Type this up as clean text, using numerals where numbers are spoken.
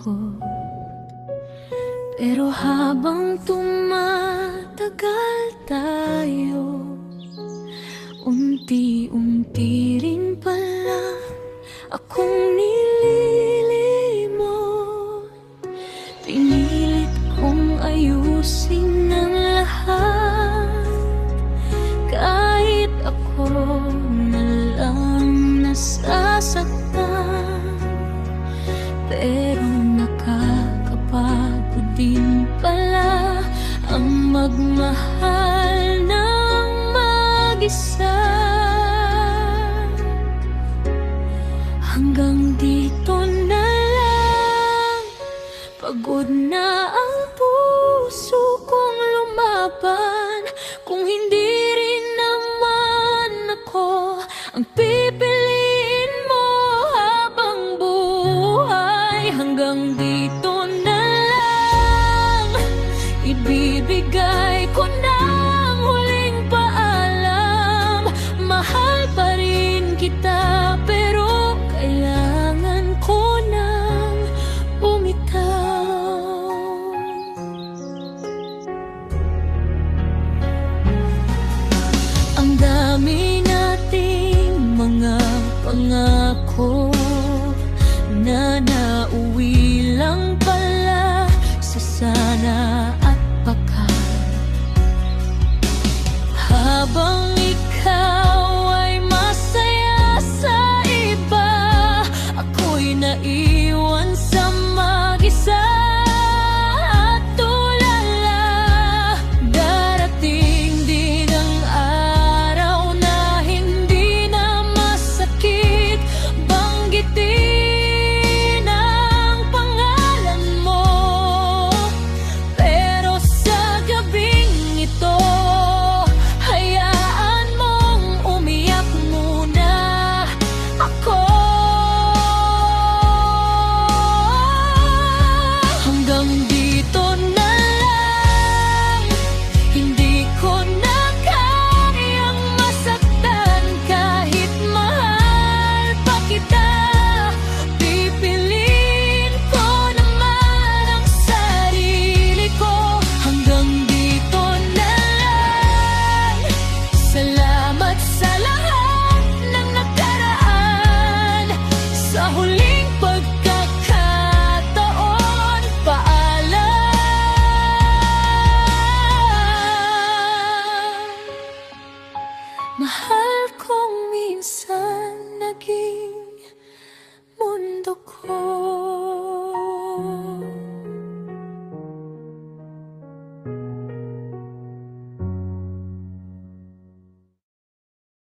malungkot. Pero habang tumatagal tayo, unti-unti rin pala akong nililimot. Pinilit kong ayusin ang lahat, kahit ako na lang nasasaktan. Pero nakakapagod din pala ang magmahal ng mag-isa. Hanggang dito na lang, pagod na ang puso kong lumaban. Kung hindi rin naman ako ang pipiliin mo habang buhay, hanggang dito na lang, ibibigay ko na ang huling paalam. Mahal pa rin kita, pero kailangan ko nang bumitaw. Ang dami nating mga pangako na nauwi lang pala sa sana at baka. Habang ikaw ay masaya sa iba, ako'y naiwan sa mag-isa.